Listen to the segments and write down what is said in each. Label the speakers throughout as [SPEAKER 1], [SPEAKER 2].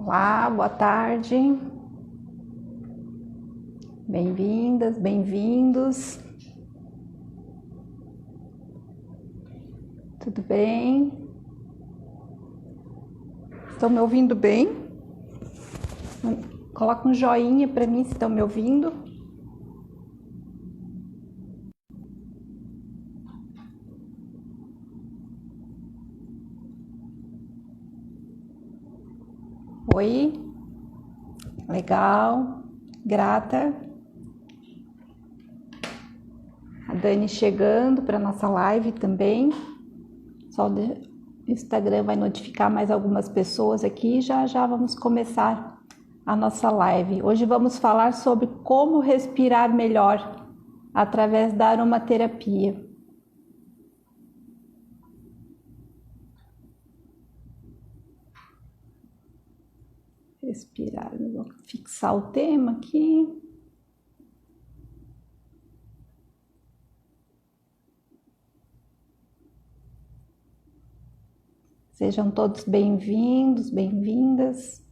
[SPEAKER 1] Olá, boa tarde. Bem-vindas, bem-vindos. Tudo bem? Estão me ouvindo bem? Coloca um joinha para mim se estão me ouvindo. Oi, legal, grata. A Dani chegando para nossa live também. Só o Instagram vai notificar mais algumas pessoas aqui. Já já vamos começar a nossa live. Hoje vamos falar sobre como respirar melhor através da aromaterapia. Respirar, vou fixar o tema aqui. Sejam todos bem-vindos, bem-vindas.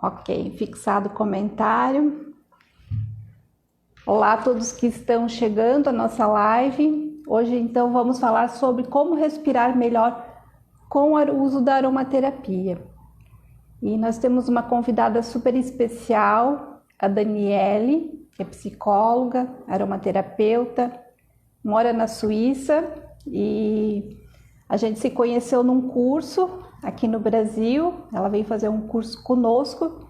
[SPEAKER 1] Ok, fixado o comentário. Olá a todos que estão chegando à nossa live. Hoje, então, vamos falar sobre como respirar melhor com o uso da aromaterapia. E nós temos uma convidada super especial, a Daniele, que é psicóloga, aromaterapeuta, mora na Suíça e a gente se conheceu num curso aqui no Brasil. Ela veio fazer um curso conosco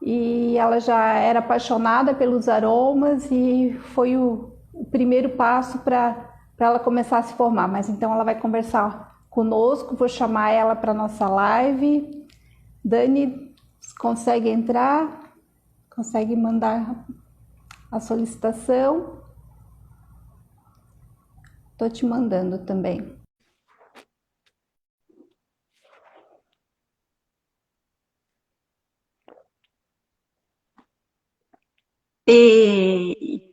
[SPEAKER 1] e ela já era apaixonada pelos aromas e foi o primeiro passo para ela começar a se formar. Mas então ela vai conversar conosco, vou chamar ela para nossa live. Dani, consegue entrar? Consegue mandar a solicitação? Estou te mandando também.
[SPEAKER 2] E...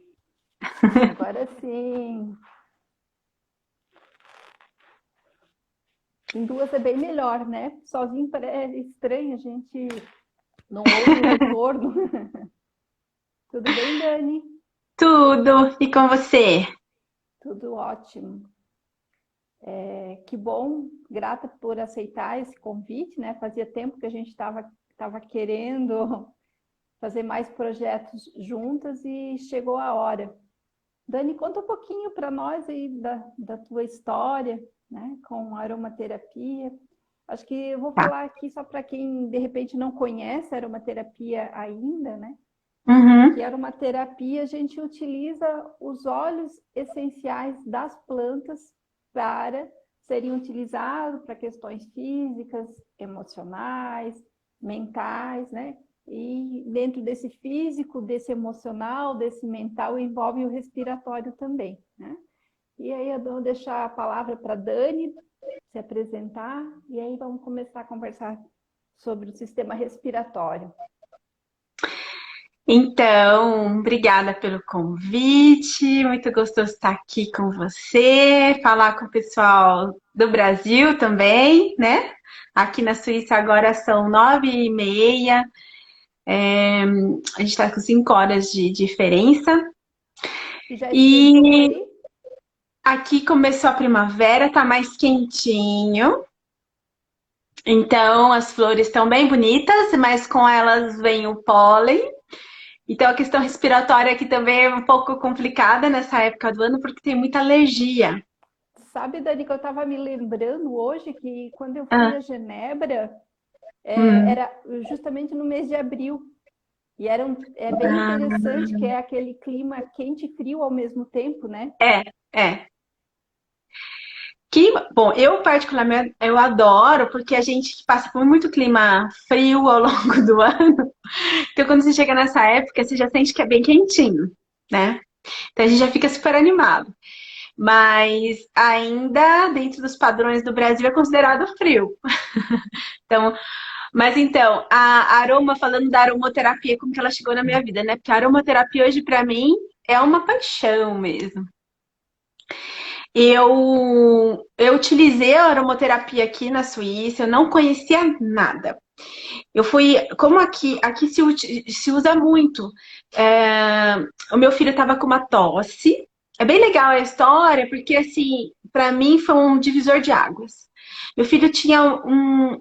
[SPEAKER 1] Agora sim. Em duas é bem melhor, né? Sozinho é estranho, a gente não ouve o retorno. Tudo bem, Dani?
[SPEAKER 2] Tudo, e com você?
[SPEAKER 1] Tudo ótimo. Que bom, grata por aceitar esse convite, né? Fazia tempo que a gente estava querendo fazer mais projetos juntas e chegou a hora. Dani, conta um pouquinho para nós aí da tua história, né, com a aromaterapia. Acho que eu vou
[SPEAKER 2] Tá.
[SPEAKER 1] falar aqui só para quem de repente não conhece a aromaterapia ainda, né? Que
[SPEAKER 2] Uhum.
[SPEAKER 1] a aromaterapia a gente utiliza os óleos essenciais das plantas para serem utilizados para questões físicas, emocionais, mentais, né? E dentro desse físico, desse emocional, desse mental, envolve o respiratório também, né? E aí eu vou deixar a palavra para a Dani se apresentar e aí vamos começar a conversar sobre o sistema respiratório.
[SPEAKER 2] Então, obrigada pelo convite, muito gostoso estar aqui com você, falar com o pessoal do Brasil também, né? Aqui na Suíça agora são 9h30, a gente está com 5 horas de diferença.
[SPEAKER 1] E já esquentou
[SPEAKER 2] E
[SPEAKER 1] aí?
[SPEAKER 2] aqui começou a primavera, tá mais quentinho. Então, as flores estão bem bonitas, mas com elas vem o pólen. Então, a questão respiratória aqui também é um pouco complicada nessa época do ano, porque tem muita alergia.
[SPEAKER 1] Sabe, Dani, que eu estava me lembrando hoje que quando eu fui
[SPEAKER 2] Ah,
[SPEAKER 1] a Genebra,
[SPEAKER 2] hum.
[SPEAKER 1] era justamente no mês de abril. E é bem
[SPEAKER 2] Ah,
[SPEAKER 1] interessante que é aquele clima quente e frio ao mesmo tempo, né?
[SPEAKER 2] é. Que, bom, eu particularmente eu adoro, porque a gente passa por muito clima frio ao longo do ano. Então, quando você chega nessa época, você já sente que é bem quentinho, né? Então, a gente já fica super animado. mas ainda dentro dos padrões do Brasil é considerado frio. Então, mas então, a aroma, falando da aromaterapia, como que ela chegou na minha vida, né? Porque a aromaterapia hoje para mim é uma paixão mesmo. Eu utilizei a aromaterapia aqui na Suíça, eu não conhecia nada. Eu fui, como aqui se usa muito. É, o meu filho estava com uma tosse. É bem legal a história, porque assim, para mim foi um divisor de águas. Meu filho tinha um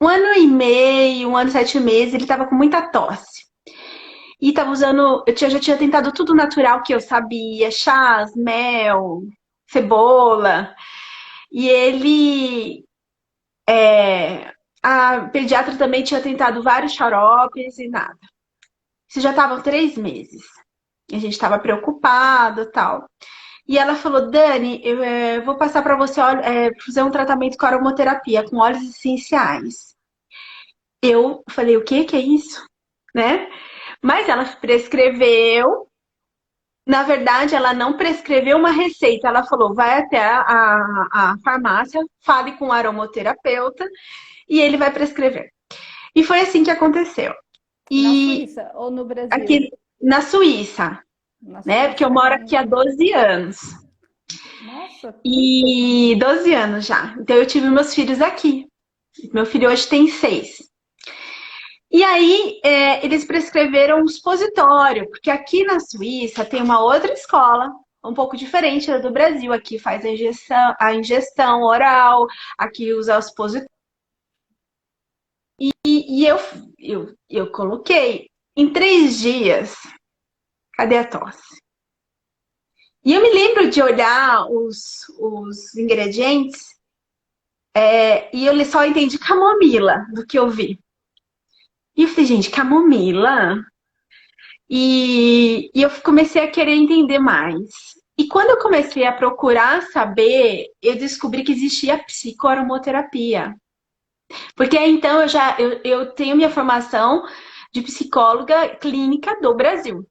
[SPEAKER 2] ano e meio, um ano e 7 meses, ele estava com muita tosse. E estava usando, já tinha tentado tudo natural que eu sabia, chás, mel, cebola. E ele, a pediatra também tinha tentado vários xaropes e nada. Isso já estavam 3 meses. A gente estava preocupado e tal. E ela falou, Dani, eu vou passar para você fazer um tratamento com aromaterapia, com óleos essenciais. Eu falei, o que que é isso? Né? Mas ela prescreveu. Na verdade, ela não prescreveu uma receita. Ela falou, vai até a farmácia, fale com o aromaterapeuta e ele vai prescrever. E foi assim que aconteceu.
[SPEAKER 1] Na
[SPEAKER 2] E
[SPEAKER 1] Suíça ou no Brasil?
[SPEAKER 2] aqui na Suíça,
[SPEAKER 1] Na
[SPEAKER 2] né? Porque eu
[SPEAKER 1] Suíça
[SPEAKER 2] moro aqui há
[SPEAKER 1] ainda.
[SPEAKER 2] 12 anos.
[SPEAKER 1] Nossa,
[SPEAKER 2] E 12 anos já. Então eu tive meus filhos aqui. Meu filho hoje tem 6. E aí eles prescreveram um supositório, porque aqui na Suíça tem uma outra escola, um pouco diferente da do Brasil. Aqui faz a ingestão oral, aqui usa o supositório. E eu coloquei em 3 dias, cadê a tosse? E eu me lembro de olhar os ingredientes e eu só entendi camomila do que eu vi. E eu falei, gente, camomila? E eu comecei a querer entender mais. E quando eu comecei a procurar saber, eu descobri que existia psicoaromoterapia. Porque então eu tenho minha formação de psicóloga clínica do Brasil.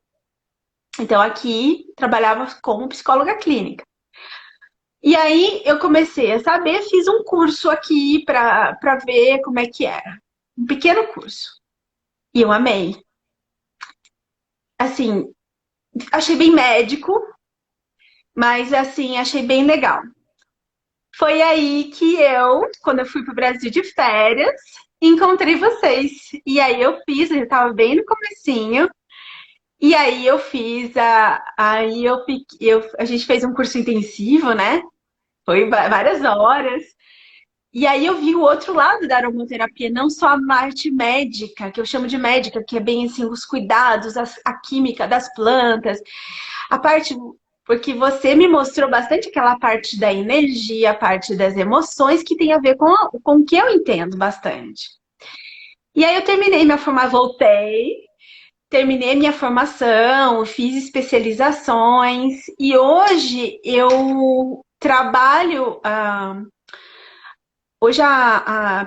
[SPEAKER 2] Então aqui trabalhava como psicóloga clínica. E aí eu comecei a saber, fiz um curso aqui para ver como é que era. Um pequeno curso. E eu amei. Assim, achei bem médico, mas assim, achei bem legal. Foi aí que quando eu fui para o Brasil de férias, encontrei vocês. E aí eu estava bem no comecinho, e aí eu fiz aí a gente fez um curso intensivo, né? Foi várias horas. E aí eu vi o outro lado da aromaterapia, não só a parte médica, que eu chamo de médica, que é bem assim, os cuidados, a química das plantas, a parte, porque você me mostrou bastante aquela parte da energia, a parte das emoções, que tem a ver com o que eu entendo bastante. E aí eu terminei minha formação, voltei, terminei minha formação, fiz especializações, e hoje eu trabalho. Hoje a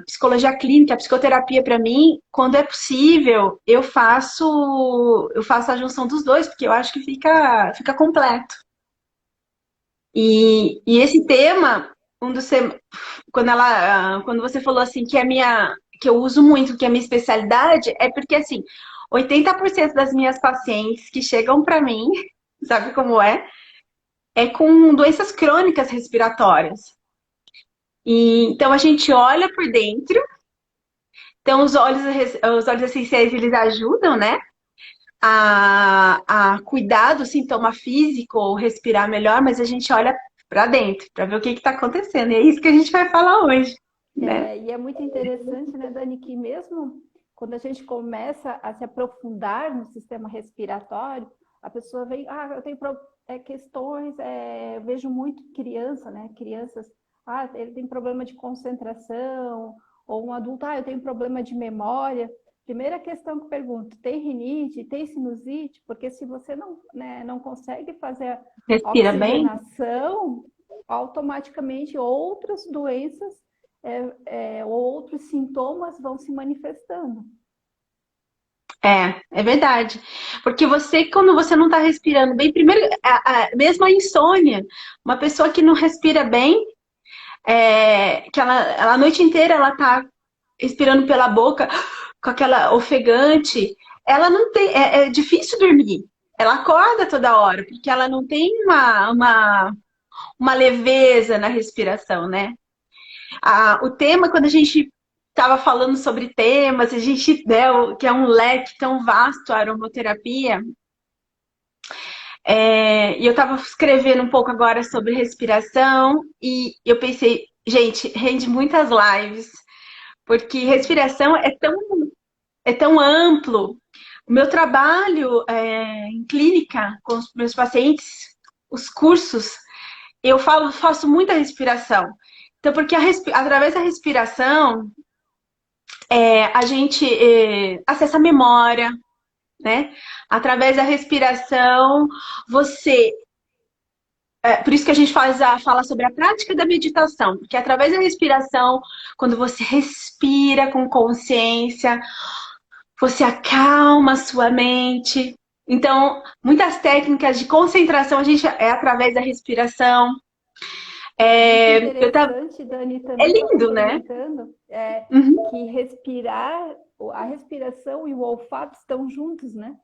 [SPEAKER 2] psicologia clínica, a psicoterapia para mim, quando é possível, eu faço a junção dos dois, porque eu acho que fica completo. E esse tema, quando você falou assim que eu uso muito, que é a minha especialidade, é porque assim, 80% das minhas pacientes que chegam para mim, sabe como é com doenças crônicas respiratórias. Então a gente olha por dentro. Então, os óleos essenciais, eles ajudam, né? A cuidar do sintoma físico ou respirar melhor, mas a gente olha para dentro, para ver o que está acontecendo. E é isso que a gente vai falar hoje, né?
[SPEAKER 1] e é muito interessante, né, Dani, que mesmo quando a gente começa a se aprofundar no sistema respiratório, a pessoa vem, eu tenho questões, eu vejo muito criança, né, crianças, ele tem problema de concentração, ou um adulto, eu tenho problema de memória. Primeira questão que eu pergunto, tem rinite, tem sinusite? Porque se você não, né, não consegue fazer a
[SPEAKER 2] Respira bem?
[SPEAKER 1] oxigenação, automaticamente outras doenças outros sintomas vão se manifestando.
[SPEAKER 2] É verdade. Porque você, quando você não está respirando bem, primeiro, mesmo a insônia, uma pessoa que não respira bem, que ela a noite inteira ela tá respirando pela boca, com aquela ofegante, ela não tem, é difícil dormir. Ela acorda toda hora, porque ela não tem uma leveza na respiração, né? O tema, quando a gente estava falando sobre temas, a gente, né, que é um leque tão vasto, a aromaterapia, e eu estava escrevendo um pouco agora sobre respiração, e eu pensei, gente, rende muitas lives, porque respiração é tão amplo. O meu trabalho em clínica com os meus pacientes, os cursos, eu faço muita respiração. Então, porque através da respiração, a gente acessa a memória, né? Através da respiração, você. Por isso que a gente fala sobre a prática da meditação, porque através da respiração, quando você respira com consciência, você acalma a sua mente. Então, muitas técnicas de concentração a gente é através da respiração.
[SPEAKER 1] Muito
[SPEAKER 2] É,
[SPEAKER 1] interessante, Dani,
[SPEAKER 2] é
[SPEAKER 1] também só
[SPEAKER 2] lindo, né?
[SPEAKER 1] complementando,
[SPEAKER 2] Uhum,
[SPEAKER 1] que respirar, a respiração e o olfato estão juntos, né?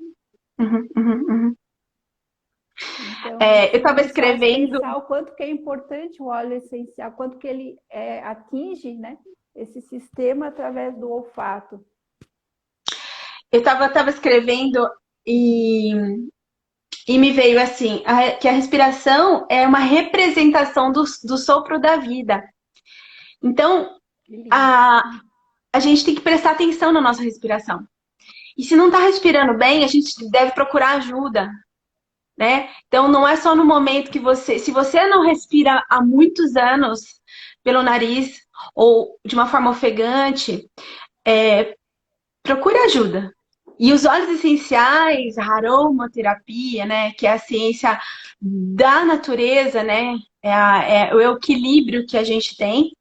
[SPEAKER 2] uhum, uhum, uhum.
[SPEAKER 1] Então,
[SPEAKER 2] Eu
[SPEAKER 1] isso
[SPEAKER 2] estava
[SPEAKER 1] nos faz
[SPEAKER 2] escrevendo,
[SPEAKER 1] pensar o quanto que é importante o óleo essencial, quanto que ele atinge, né, esse sistema através do olfato.
[SPEAKER 2] tava escrevendo e, e me veio assim, que a respiração é uma representação do sopro da vida. Então,
[SPEAKER 1] Que lindo.
[SPEAKER 2] a gente tem que prestar atenção na nossa respiração. E se não está respirando bem, a gente deve procurar ajuda, né? Então, não é só no momento que se você não respira há muitos anos pelo nariz ou de uma forma ofegante, procure ajuda. E os óleos essenciais, a aromaterapia, né, que é a ciência da natureza, né, é o equilíbrio que a gente tem,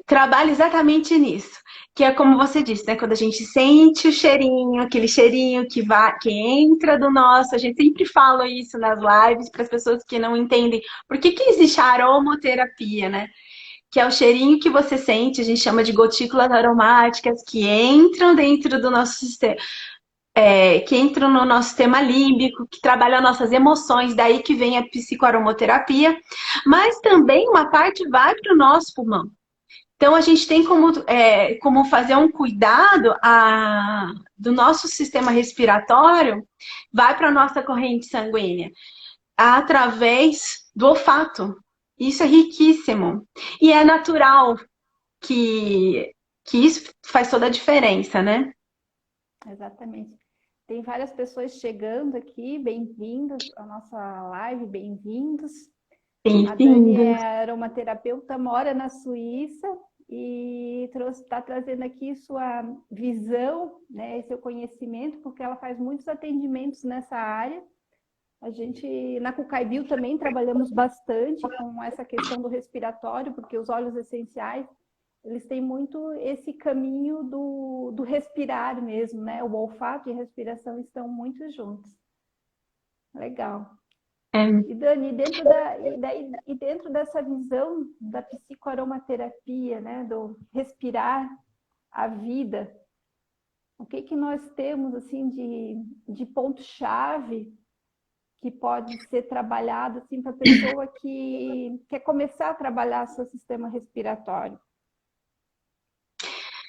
[SPEAKER 2] trabalha exatamente nisso. Que é como você disse, né? Quando a gente sente o cheirinho, aquele cheirinho que entra do nosso, a gente sempre fala isso nas lives para as pessoas que não entendem por que existe a aromaterapia, né? Que é o cheirinho que você sente, a gente chama de gotículas aromáticas que entram dentro do nosso sistema, que entram no nosso sistema límbico, que trabalham nossas emoções, daí que vem a psicoaromoterapia, mas também uma parte vai para o nosso pulmão. Então, a gente tem como fazer um cuidado do nosso sistema respiratório, vai para a nossa corrente sanguínea, através do olfato. Isso é riquíssimo. E é natural que isso faz toda a diferença, né?
[SPEAKER 1] Exatamente. Tem várias pessoas chegando aqui, bem-vindos à nossa live, bem-vindos. A Dani
[SPEAKER 2] Bem-vindos.
[SPEAKER 1] é aromaterapeuta, mora na Suíça e está trazendo aqui sua visão, né, e seu conhecimento, porque ela faz muitos atendimentos nessa área. A gente, na Cucaibio também trabalhamos bastante com essa questão do respiratório, porque os óleos essenciais, eles têm muito esse caminho do respirar mesmo, né? O olfato e a respiração estão muito juntos. Legal.
[SPEAKER 2] É,
[SPEAKER 1] E Dani, dentro dessa visão da psicoaromaterapia, né, do respirar a vida, o que que nós temos assim de ponto-chave que pode ser trabalhado assim para a pessoa que quer começar a trabalhar seu sistema respiratório?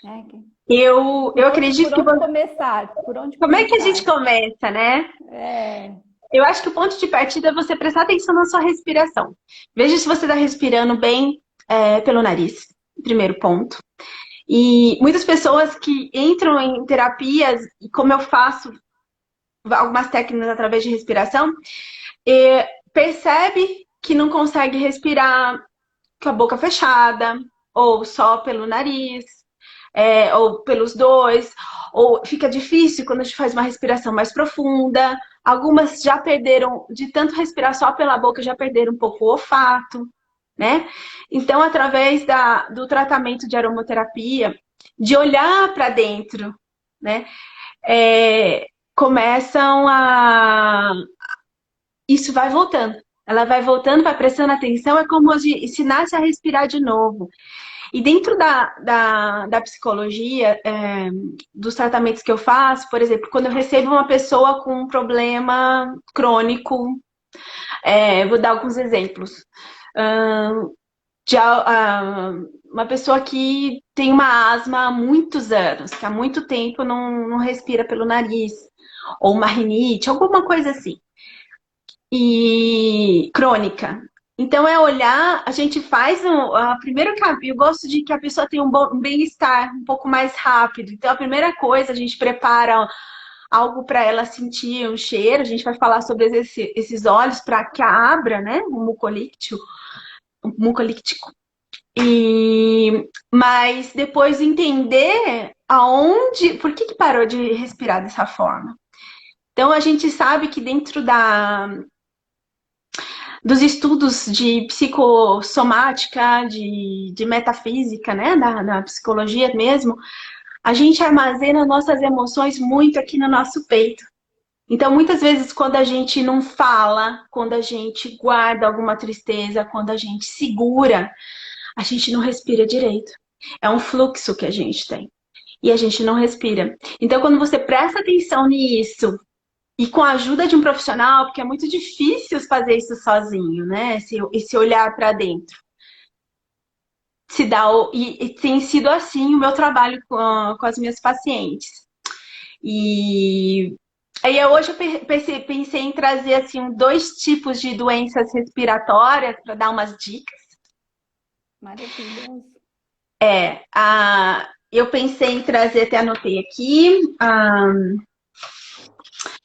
[SPEAKER 1] Né?
[SPEAKER 2] eu acredito
[SPEAKER 1] Por
[SPEAKER 2] que
[SPEAKER 1] onde
[SPEAKER 2] você...
[SPEAKER 1] começar? Por onde
[SPEAKER 2] Como é que a gente
[SPEAKER 1] começar?
[SPEAKER 2] começa, né?
[SPEAKER 1] É,
[SPEAKER 2] Eu acho que o ponto de partida é você prestar atenção na sua respiração. Veja se você está respirando bem pelo nariz, primeiro ponto. E muitas pessoas que entram em terapias, e como eu faço algumas técnicas através de respiração, percebe que não consegue respirar com a boca fechada, ou só pelo nariz, ou pelos dois, ou fica difícil quando a gente faz uma respiração mais profunda. Algumas já perderam, de tanto respirar só pela boca, já perderam um pouco o olfato, né? Então, através do tratamento de aromaterapia, de olhar para dentro, né? Começam a... Isso vai voltando. Ela vai voltando, vai prestando atenção, é como se ensinasse a respirar de novo. E dentro da psicologia, dos tratamentos que eu faço, por exemplo, quando eu recebo uma pessoa com um problema crônico, vou dar alguns exemplos. Uma pessoa que tem uma asma há muitos anos, que há muito tempo não respira pelo nariz, ou uma rinite, alguma coisa assim, e crônica. Então é olhar, a gente faz a primeira, eu gosto de que a pessoa tenha um bem-estar um pouco mais rápido. Então a primeira coisa, a gente prepara algo para ela sentir um cheiro, a gente vai falar sobre esses óleos para que abra, né, o mucolíptico. Mas depois entender por que parou de respirar dessa forma. Então a gente sabe que dentro dos estudos de psicossomática, de metafísica, né, da psicologia mesmo, a gente armazena nossas emoções muito aqui no nosso peito. Então, muitas vezes, quando a gente não fala, quando a gente guarda alguma tristeza, quando a gente segura, a gente não respira direito. É um fluxo que a gente tem. E a gente não respira. Então, quando você presta atenção nisso, e com a ajuda de um profissional, porque é muito difícil fazer isso sozinho, né? Esse olhar para dentro. E tem sido assim o meu trabalho com as minhas pacientes. E aí hoje eu pensei em trazer assim 2 tipos de doenças respiratórias para dar umas dicas.
[SPEAKER 1] Maravilhoso.
[SPEAKER 2] Eu pensei em trazer, até anotei aqui,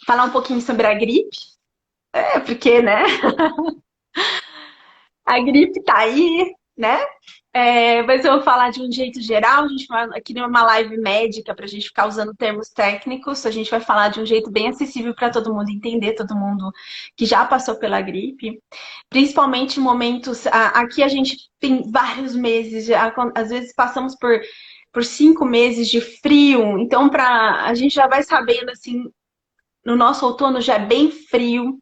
[SPEAKER 2] falar um pouquinho sobre a gripe. Porque, né? A gripe tá aí, né? Mas eu vou falar de um jeito geral, a gente vai aqui numa live médica para a gente ficar usando termos técnicos, a gente vai falar de um jeito bem acessível para todo mundo entender, todo mundo que já passou pela gripe, principalmente em momentos, aqui a gente tem vários meses, às vezes passamos por 5 meses de frio, então a gente já vai sabendo assim, no nosso outono já é bem frio,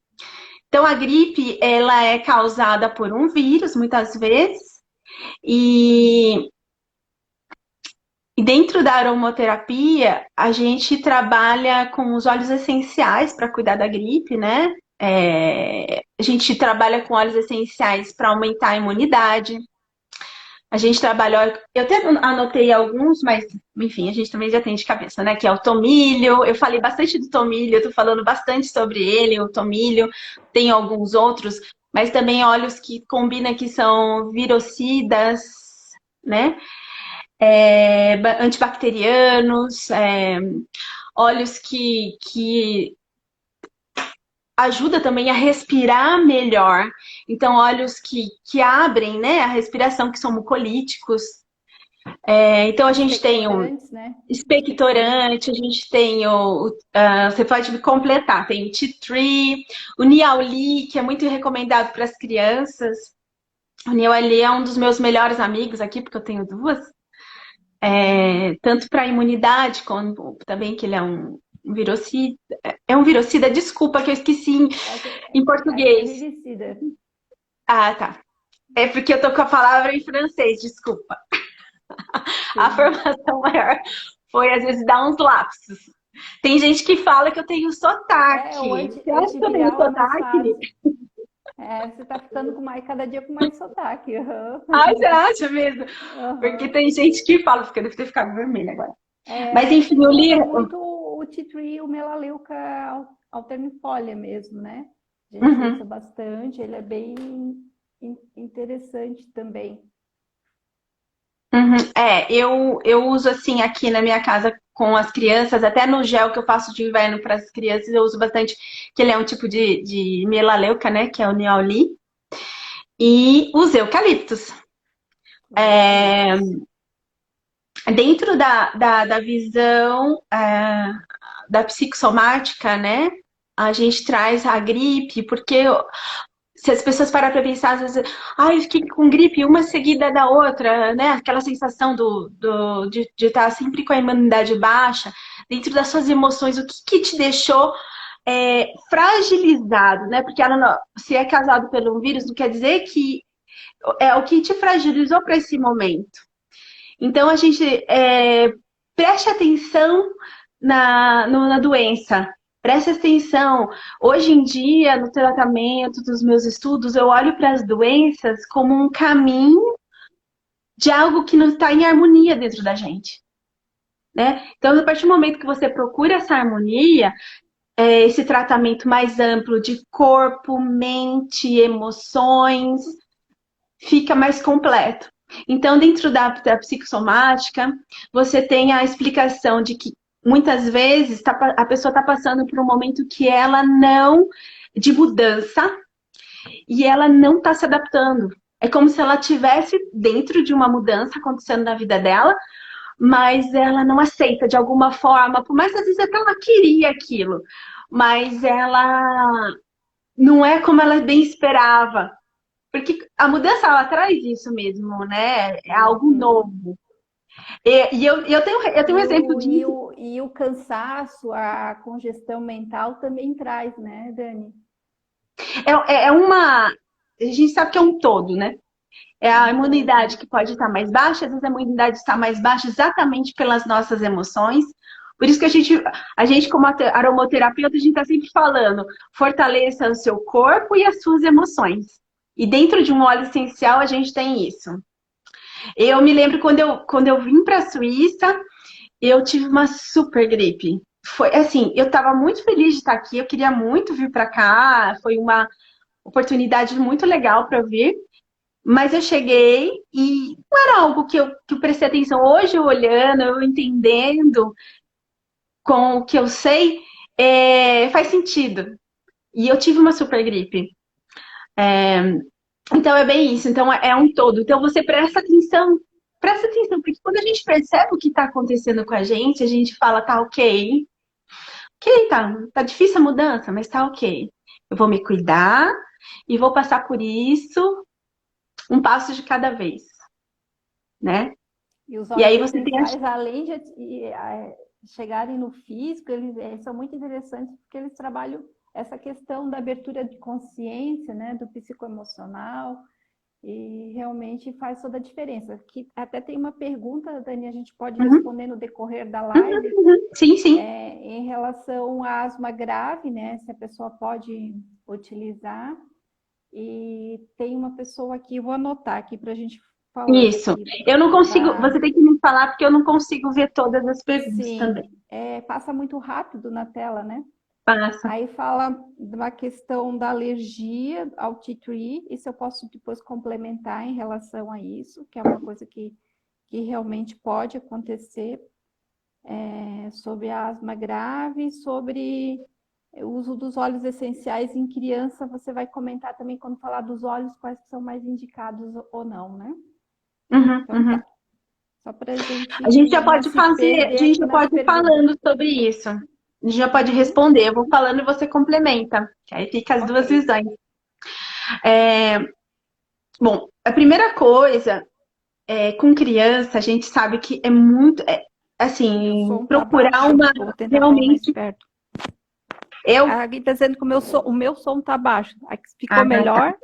[SPEAKER 2] então a gripe ela é causada por um vírus muitas vezes. E dentro da aromaterapia, a gente trabalha com os óleos essenciais para cuidar da gripe, né? A gente trabalha com óleos essenciais para aumentar a imunidade. A gente trabalha, eu até anotei alguns, mas enfim, a gente também já tem de cabeça, né? Que é o tomilho. Eu falei bastante do tomilho, eu tô falando bastante sobre ele, o tomilho. Tem alguns outros, mas também óleos que combinam que são virocidas, né? Antibacterianos, óleos que ajuda também a respirar melhor. Então, óleos que abrem, né, a respiração, que são mucolíticos. Então, a gente tem um expectorante, a gente tem você pode me completar, tem o tea tree, o Niauli, que é muito recomendado para as crianças. O Niauli é um dos meus melhores amigos aqui, porque eu tenho 2. Tanto para a imunidade, como também que ele é um virocida. É um virocida, desculpa que eu esqueci em português.
[SPEAKER 1] Viricida.
[SPEAKER 2] Tá. É porque eu tô com a palavra em francês, desculpa. Sim. A formação maior foi, às vezes, dar uns lapsos. Tem gente que fala que eu tenho sotaque.
[SPEAKER 1] Você acha que eu tenho sotaque? Você tá ficando cada dia com mais sotaque. Uhum.
[SPEAKER 2] Você acha mesmo? Uhum. Porque tem gente que fala, porque eu devo ter ficado vermelha agora. Mas enfim, eu li
[SPEAKER 1] muito o tea tree, o melaleuca alternifolia mesmo, né? A gente usa bastante, ele é bem interessante também.
[SPEAKER 2] Eu uso assim aqui na minha casa com as crianças, até no gel que eu faço de inverno para as crianças, eu uso bastante, que ele é um tipo de melaleuca, né? Que é o Niauli. E os eucaliptos. Dentro da visão da psicossomática, né? A gente traz a gripe, porque se as pessoas pararem para pensar, às vezes, eu fiquei com gripe uma seguida da outra, né? Aquela sensação de estar sempre com a imunidade baixa. dentro das suas emoções, o que, que te deixou fragilizado, né? Porque se é causado pelo vírus, não quer dizer que é o que te fragilizou para esse momento. Então, a gente preste atenção na doença. Preste atenção. Hoje em dia, no tratamento dos meus estudos, eu olho para as doenças como um caminho de algo que não está em harmonia dentro da gente, né? Então, a partir do momento que você procura essa harmonia, esse tratamento mais amplo de corpo, mente, emoções, fica mais completo. Então, dentro da psicossomática, você tem a explicação de que muitas vezes a pessoa está passando por um momento que ela não, de mudança, e ela não está se adaptando. É como se ela estivesse dentro de uma mudança acontecendo na vida dela, mas ela não aceita de alguma forma, por mais que às vezes até ela queria aquilo, mas ela não é como ela bem esperava. Porque a mudança, ela traz isso mesmo, né? É algo novo. Eu tenho um exemplo disso.
[SPEAKER 1] E o cansaço, a congestão mental também traz, né, Dani?
[SPEAKER 2] A gente sabe que é um todo, né? É a imunidade que pode estar mais baixa, às vezes a imunidade está mais baixa exatamente pelas nossas emoções. Por isso que a gente como aromaterapeuta, a gente está sempre falando, fortaleça o seu corpo e as suas emoções. E dentro de um óleo essencial, a gente tem isso. Eu me lembro quando eu vim para a Suíça, eu tive uma super gripe. Foi assim, eu estava muito feliz de estar aqui, eu queria muito vir para cá, foi uma oportunidade muito legal para vir. Mas eu cheguei e não era algo que eu prestei atenção. Hoje, eu olhando, eu entendendo com o que eu sei, faz sentido. E eu tive uma super gripe. Então, é bem isso. Então, é um todo. Então, você presta atenção, porque quando a gente percebe o que está acontecendo com a gente fala, tá ok. Ok, tá difícil a mudança, mas tá ok. Eu vou me cuidar e vou passar por isso um passo de cada vez, né?
[SPEAKER 1] E os
[SPEAKER 2] E
[SPEAKER 1] óleos
[SPEAKER 2] aí você tem
[SPEAKER 1] essenciais, além de chegarem no físico, eles são muito interessantes porque eles trabalham essa questão da abertura de consciência, né, do psicoemocional, e realmente faz toda a diferença. Aqui até tem uma pergunta, Dani, a gente pode responder no decorrer da live.
[SPEAKER 2] Sim, sim.
[SPEAKER 1] Em relação à asma grave, né, se a pessoa pode utilizar. E tem uma pessoa aqui, vou anotar aqui para a gente falar.
[SPEAKER 2] Isso. Eu não consigo, você tem que me falar porque eu não consigo ver todas as perguntas também.
[SPEAKER 1] Passa muito rápido na tela, né?
[SPEAKER 2] Passa.
[SPEAKER 1] Aí fala de uma questão da alergia ao tea tree, e se eu posso depois complementar em relação a isso, que é uma coisa que realmente pode acontecer, sobre a asma grave, sobre o uso dos óleos essenciais em criança. Você vai comentar também quando falar dos óleos, quais são mais indicados ou não, né? Então tá. Só pra gente.
[SPEAKER 2] A gente já pode fazer, a gente já pode ir falando sobre isso. A gente já pode responder. Eu vou falando e você complementa. Que aí fica as duas visões. Bom, a primeira coisa, com criança, a gente sabe que é muito. Assim, procurar uma.
[SPEAKER 1] Vou tentar
[SPEAKER 2] Realmente.
[SPEAKER 1] falar mais perto. A Gui tá dizendo que o meu som tá baixo. Aqui ficou melhor.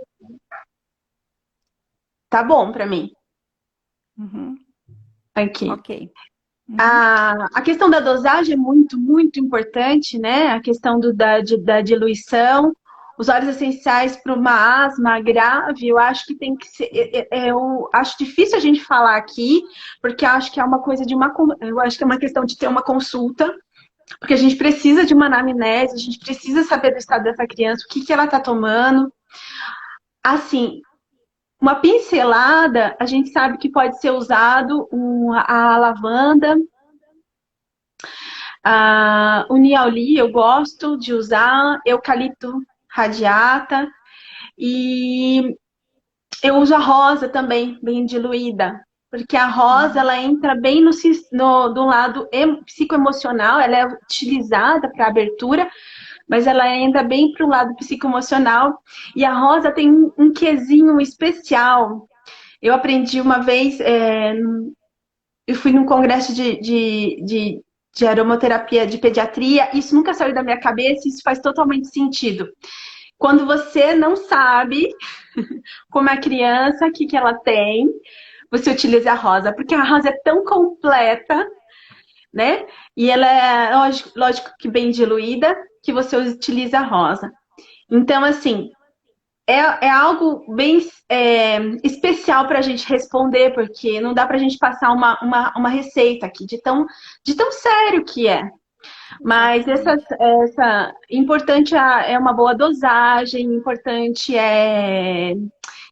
[SPEAKER 2] Tá bom pra mim. Aqui.
[SPEAKER 1] Ok.
[SPEAKER 2] A questão da dosagem é muito, muito importante, né? A questão da diluição. Os óleos essenciais para uma asma grave, eu acho que tem que ser. Eu acho difícil a gente falar aqui, porque acho que é uma coisa de uma. Eu acho que é uma questão de ter uma consulta, porque a gente precisa de uma anamnese, a gente precisa saber do estado dessa criança, o que ela está tomando. Assim, uma pincelada, a gente sabe que pode ser usado a lavanda, o niauli, eu gosto de usar, eucalipto radiata, e eu uso a rosa também, bem diluída, porque a rosa, ela entra bem do lado psicoemocional, ela é utilizada para abertura, mas ela entra bem para o lado psicoemocional, e a rosa tem um quesinho especial. Eu aprendi uma vez, eu fui num congresso de de aromaterapia de pediatria, isso nunca saiu da minha cabeça, isso faz totalmente sentido. Quando você não sabe como a criança, o que, que ela tem, você utiliza a rosa, porque a rosa é tão completa, né? E ela é, lógico que bem diluída, que você utiliza a rosa. Então, assim, é algo bem especial para a gente responder, porque não dá para a gente passar uma receita aqui de tão sério que é. Mas importante é uma boa dosagem, importante é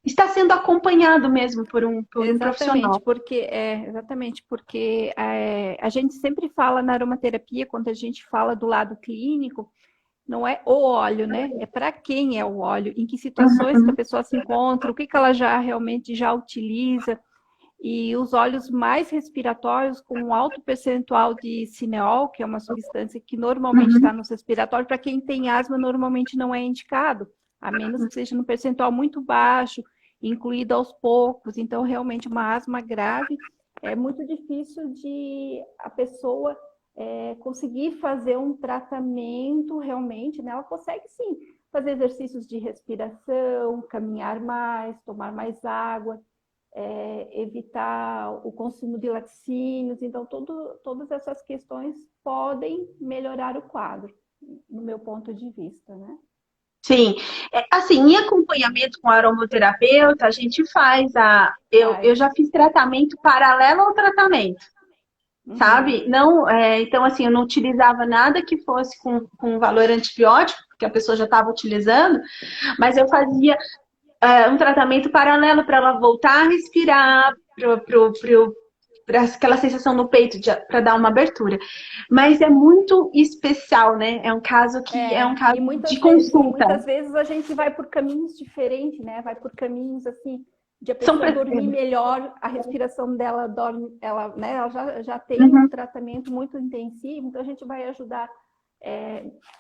[SPEAKER 2] estar sendo acompanhado mesmo por um profissional.
[SPEAKER 1] Exatamente, porque a gente sempre fala na aromaterapia, quando a gente fala do lado clínico, não é o óleo, né? É para quem é o óleo, em que situações que a pessoa se encontra, o que ela já realmente já utiliza. E os óleos mais respiratórios, com um alto percentual de cineol, que é uma substância que normalmente está nos respiratórios, para quem tem asma, normalmente não é indicado, a menos que seja num percentual muito baixo, incluído aos poucos. Então, realmente, uma asma grave é muito difícil de a pessoa conseguir fazer um tratamento realmente, né? Ela consegue sim fazer exercícios de respiração, caminhar mais, tomar mais água, evitar o consumo de laticínios. Então, todas essas questões podem melhorar o quadro, no meu ponto de vista, né?
[SPEAKER 2] Sim, assim, em acompanhamento com aromaterapeuta, a gente eu já fiz tratamento paralelo ao tratamento, sabe? Não, então, assim, eu não utilizava nada que fosse com valor antibiótico, que a pessoa já estava utilizando, mas eu fazia um tratamento paralelo para ela voltar a respirar, para aquela sensação no peito, para dar uma abertura. Mas é muito especial, né? É um caso de consulta.
[SPEAKER 1] Muitas vezes a gente vai por caminhos diferentes, né? Vai por caminhos assim, de a pessoa dormir melhor, a respiração dela dorme, né? Ela já tem um tratamento muito intensivo, então a gente vai ajudar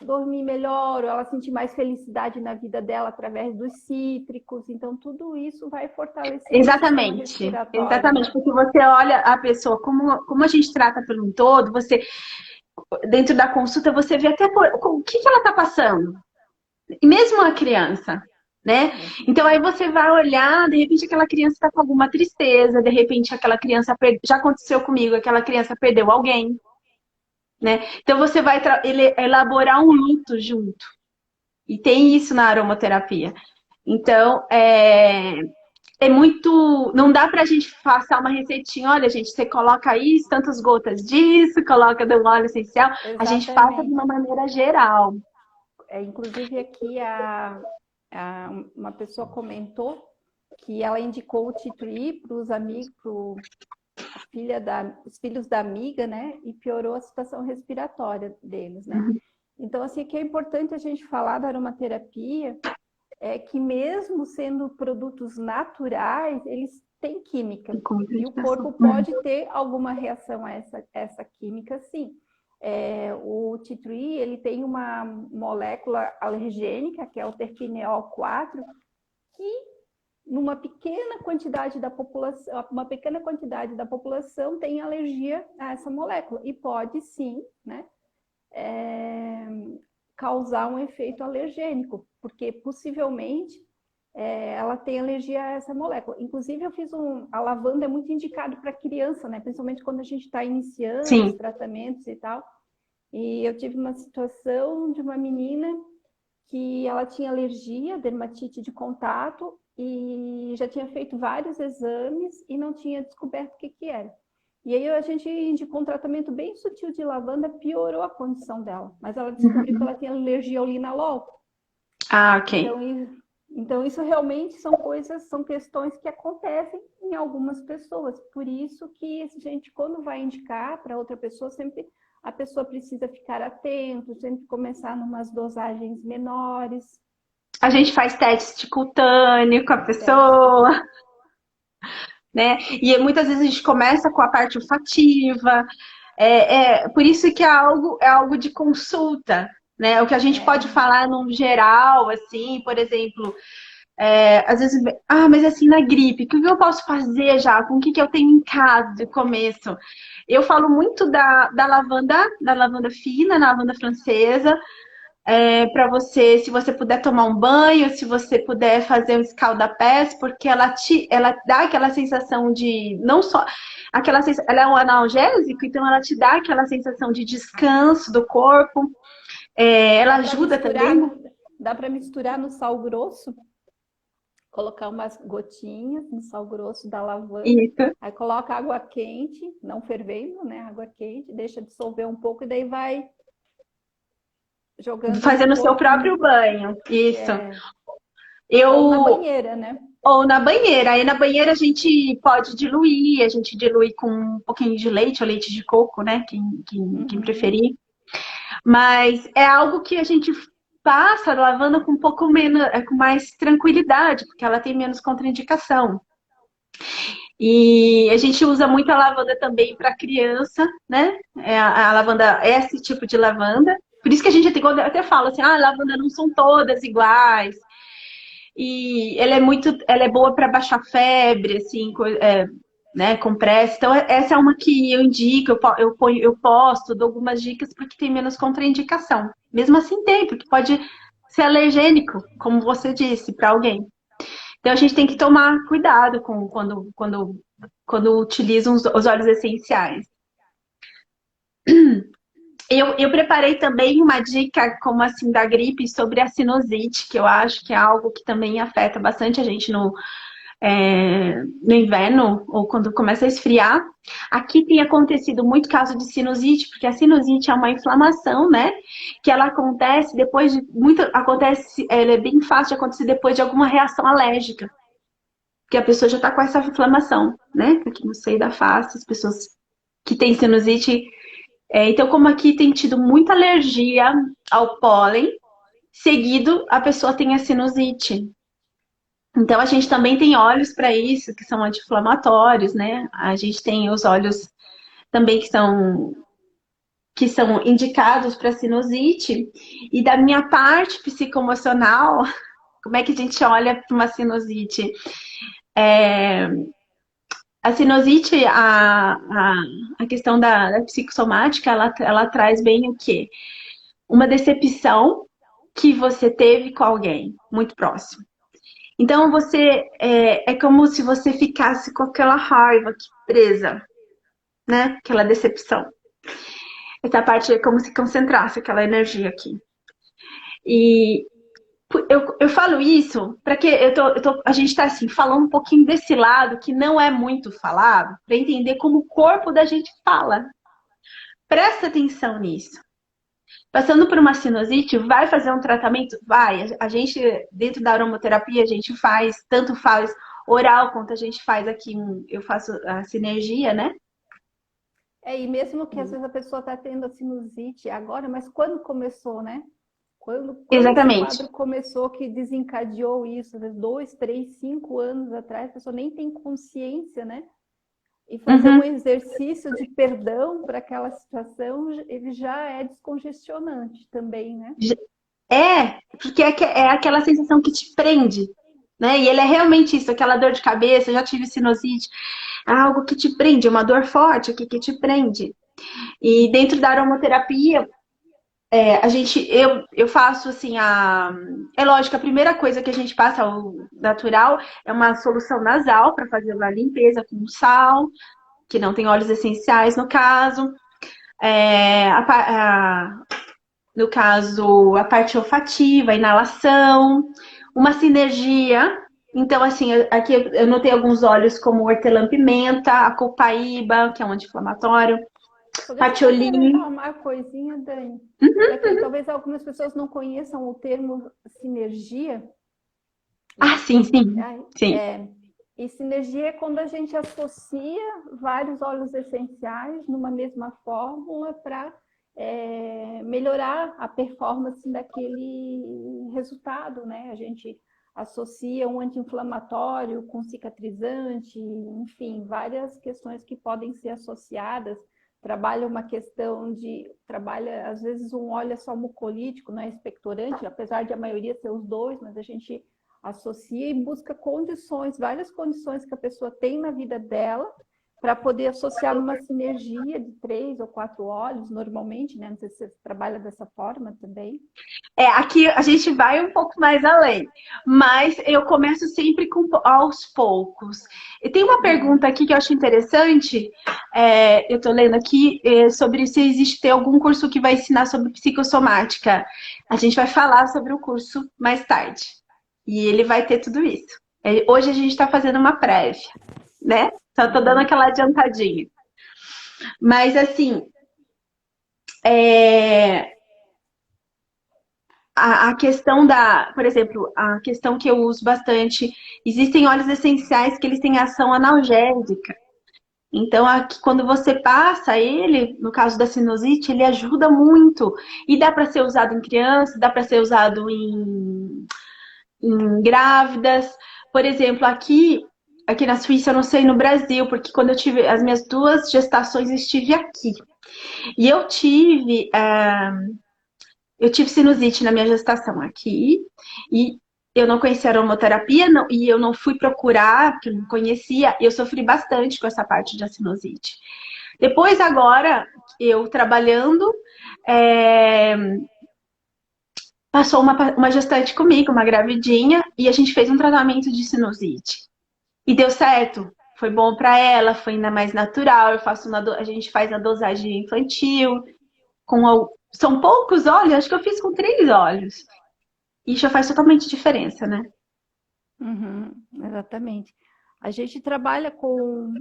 [SPEAKER 1] dormir melhor, ou ela sentir mais felicidade na vida dela através dos cítricos. Então, tudo isso vai fortalecer
[SPEAKER 2] exatamente,
[SPEAKER 1] o sistema respiratório.
[SPEAKER 2] Exatamente, porque você olha a pessoa, como a gente trata pelo um todo, você, dentro da consulta, você vê até o que ela está passando. E mesmo a criança, né? Então, aí você vai olhar, de repente aquela criança está com alguma tristeza, de repente aquela criança, já aconteceu comigo, aquela criança perdeu alguém, né? Então você vai elaborar um luto junto. E tem isso na aromaterapia. Então, muito. Não dá pra gente passar uma receitinha, olha, gente, você coloca isso, tantas gotas disso, coloca do óleo essencial.
[SPEAKER 1] Exatamente.
[SPEAKER 2] A gente passa de uma maneira geral.
[SPEAKER 1] Inclusive aqui uma pessoa comentou que ela indicou o tea tree para os amigos, os filhos da amiga, né? E piorou a situação respiratória deles, né? Então, assim, que é importante a gente falar da aromaterapia é que mesmo sendo produtos naturais, eles têm química. E o corpo pode ter alguma reação a essa química, sim. O tea tree, ele tem uma molécula alergênica, que é o terpineol 4, que numa pequena quantidade da população tem alergia a essa molécula e pode sim, né, causar um efeito alergênico, porque possivelmente ela tem alergia a essa molécula. Inclusive eu fiz a lavanda é muito indicado para criança, né, principalmente quando a gente está iniciando
[SPEAKER 2] Sim.
[SPEAKER 1] os tratamentos e tal. E eu tive uma situação de uma menina que ela tinha alergia, dermatite de contato, e já tinha feito vários exames e não tinha descoberto o que era. E aí a gente indicou um tratamento bem sutil de lavanda, piorou a condição dela, mas ela descobriu que ela tinha alergia ao linalol.
[SPEAKER 2] Ah, ok.
[SPEAKER 1] Então isso realmente são questões que acontecem em algumas pessoas. Por isso que a gente, quando vai indicar para outra pessoa, sempre a pessoa precisa ficar atento, sempre começar em umas dosagens menores.
[SPEAKER 2] A gente faz teste cutâneo com a pessoa, né? E muitas vezes a gente começa com a parte olfativa. Por isso que é algo de consulta, né? O que a gente pode falar num geral, assim, por exemplo, às vezes, mas assim, na gripe, o que eu posso fazer já? Com o que eu tenho em casa de começo? Eu falo muito da lavanda fina, na lavanda francesa, para você, se você puder tomar um banho, se você puder fazer um escalda-pés, porque ela dá aquela sensação de, não só, ela é um analgésico, então ela te dá aquela sensação de descanso do corpo, ela
[SPEAKER 1] Dá para
[SPEAKER 2] ajuda
[SPEAKER 1] misturar,
[SPEAKER 2] também.
[SPEAKER 1] dá para misturar no sal grosso, colocar umas gotinhas no sal grosso da lavanda,
[SPEAKER 2] Isso.
[SPEAKER 1] aí coloca água quente, não fervendo, né? Água quente, deixa dissolver um pouco e daí vai jogando no
[SPEAKER 2] Fazendo o seu
[SPEAKER 1] corpo,
[SPEAKER 2] próprio banho. Isso.
[SPEAKER 1] é, ou na
[SPEAKER 2] Eu
[SPEAKER 1] banheira, né?
[SPEAKER 2] Ou na banheira. Aí na banheira a gente pode diluir, a gente dilui com um pouquinho de leite ou leite de coco, né? Quem
[SPEAKER 1] Uhum.
[SPEAKER 2] preferir. Mas é algo que a gente passa a lavanda com um pouco menos, com mais tranquilidade, porque ela tem menos contraindicação. E a gente usa muito a lavanda também para criança, né? A lavanda é esse tipo de lavanda. Por isso que a gente até, quando eu até falo assim, lavanda não são todas iguais. E ela é boa para baixar febre, assim, né, compressa. Então, essa é uma que eu indico, eu posto, dou algumas dicas porque tem menos contraindicação. Mesmo assim tem, porque pode ser alergênico, como você disse, para alguém. Então, a gente tem que tomar cuidado quando utiliza os óleos essenciais. Eu preparei também uma dica, como assim, da gripe sobre a sinusite, que eu acho que é algo que também afeta bastante a gente no inverno, ou quando começa a esfriar. Aqui tem acontecido muito caso de sinusite, porque a sinusite é uma inflamação, né? Que ela acontece depois de ela é bem fácil de acontecer depois de alguma reação alérgica. Que a pessoa já está com essa inflamação, né? Aqui no seio da face, as pessoas que têm sinusite. Então, como aqui tem tido muita alergia ao pólen, seguido a pessoa tem a sinusite. Então, a gente também tem óleos para isso, que são anti-inflamatórios, né? A gente tem os óleos também que são indicados para sinusite. E da minha parte psicoemocional, como é que a gente olha para uma sinusite? É, a sinusite, a questão da psicossomática, ela traz bem o quê? Uma decepção que você teve com alguém muito próximo. Então é como se você ficasse com aquela raiva aqui presa, né? Aquela decepção. Essa parte é como se concentrasse aquela energia aqui. E eu falo isso para que a gente está assim, falando um pouquinho desse lado que não é muito falado, para entender como o corpo da gente fala. Presta atenção nisso. Passando por uma sinusite, vai fazer um tratamento? Vai. A gente, dentro da aromaterapia, a gente faz, tanto faz oral quanto a gente faz aqui, eu faço a sinergia, né?
[SPEAKER 1] E mesmo que às vezes a pessoa está tendo a sinusite agora, mas quando começou, né? Quando esse
[SPEAKER 2] Exatamente.
[SPEAKER 1] quadro começou, que desencadeou isso, às vezes 2, 3, 5 anos atrás, a pessoa nem tem consciência, né? E fazer um
[SPEAKER 2] Uhum.
[SPEAKER 1] exercício de perdão para aquela situação, ele já é descongestionante também, né?
[SPEAKER 2] Porque é aquela sensação que te prende, né? E ele é realmente isso, aquela dor de cabeça, eu já tive sinusite, é algo que te prende, uma dor forte aqui que te prende. E dentro da aromaterapia, eu faço assim, é lógico, a primeira coisa que a gente passa, o natural, é uma solução nasal para fazer uma limpeza com sal, que não tem óleos essenciais no caso. É, no caso, a parte olfativa, a inalação, uma sinergia. Então, assim, aqui eu notei alguns óleos como hortelã-pimenta, a copaíba, que é um anti-inflamatório,
[SPEAKER 1] Só deixa eu
[SPEAKER 2] patchouli.
[SPEAKER 1] complementar uma coisinha, Dani, para que talvez algumas pessoas não conheçam o termo sinergia,
[SPEAKER 2] Ah,
[SPEAKER 1] né?
[SPEAKER 2] sim, sim, sim.
[SPEAKER 1] E sinergia é quando a gente associa vários óleos essenciais numa mesma fórmula para melhorar a performance daquele resultado, né? A gente associa um anti-inflamatório com cicatrizante, enfim, várias questões que podem ser associadas. Trabalha, às vezes, um óleo é só mucolítico, não é expectorante, apesar de a maioria ser os dois, mas a gente associa e busca condições, várias condições que a pessoa tem na vida dela para poder associar numa sinergia de 3 ou 4 óleos, normalmente, né? Não sei se você trabalha dessa forma também.
[SPEAKER 2] Aqui a gente vai um pouco mais além, mas eu começo sempre aos poucos. E tem uma pergunta aqui que eu acho interessante, eu estou lendo aqui, sobre se existe algum curso que vai ensinar sobre psicossomática. A gente vai falar sobre o curso mais tarde, e ele vai ter tudo isso. Hoje a gente está fazendo uma prévia, né? Só estou dando aquela adiantadinha. Mas, assim, a questão por exemplo, a questão que eu uso bastante, existem óleos essenciais que eles têm ação analgésica. Então, aqui, quando você passa ele, no caso da sinusite, ele ajuda muito. E dá para ser usado em crianças, dá para ser usado em grávidas. Por exemplo, aqui na Suíça, eu não sei no Brasil, porque quando eu tive as minhas 2 gestações, eu estive aqui. E eu tive sinusite na minha gestação aqui, e eu não conhecia aromaterapia, e eu não fui procurar, porque eu não conhecia, e eu sofri bastante com essa parte da sinusite. Depois, agora, eu trabalhando, é, passou uma gestante comigo, uma gravidinha, e a gente fez um tratamento de sinusite. E deu certo. Foi bom para ela, foi ainda mais natural. A gente faz na dosagem infantil, são poucos óleos, acho que eu fiz com 3 óleos. E já faz totalmente diferença, né?
[SPEAKER 1] Uhum, exatamente. A gente trabalha com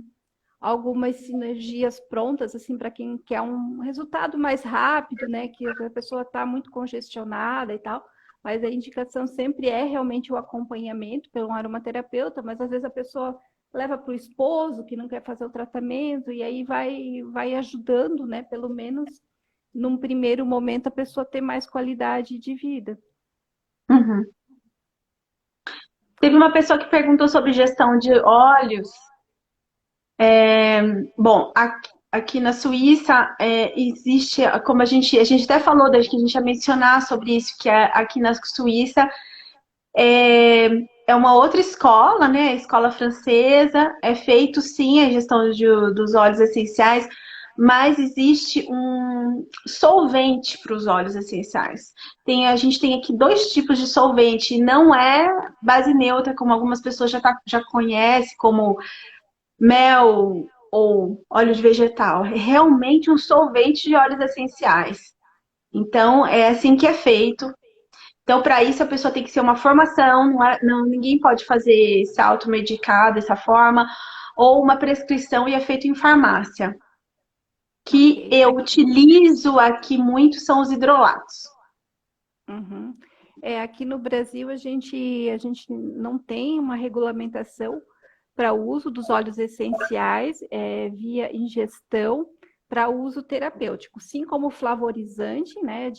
[SPEAKER 1] algumas sinergias prontas, assim, para quem quer um resultado mais rápido, né? Que a pessoa está muito congestionada e tal. Mas a indicação sempre é realmente o acompanhamento pelo aromaterapeuta, mas às vezes a pessoa leva para o esposo que não quer fazer o tratamento, e aí vai ajudando, né? Pelo menos num primeiro momento a pessoa ter mais qualidade de vida.
[SPEAKER 2] Uhum. Teve uma pessoa que perguntou sobre gestão de óleos. Bom, aqui na Suíça existe, como a gente até falou, que a gente ia mencionar sobre isso, que aqui na Suíça é, é uma outra escola, né? A escola francesa. É feito sim a gestão dos óleos essenciais, mas existe um solvente para os óleos essenciais. A gente tem aqui 2 tipos de solvente, e não é base neutra, como algumas pessoas já conhecem, como mel ou óleo de vegetal. É realmente um solvente de óleos essenciais. Então, é assim que é feito. Então, para isso, a pessoa tem que ser uma formação, ninguém pode fazer se automedicar dessa forma, ou uma prescrição, e é feito em farmácia. Que
[SPEAKER 1] Ok.
[SPEAKER 2] eu utilizo aqui muito são os hidrolatos.
[SPEAKER 1] Uhum. Aqui no Brasil a gente não tem uma regulamentação para o uso dos óleos essenciais via ingestão para uso terapêutico, sim como flavorizante, né,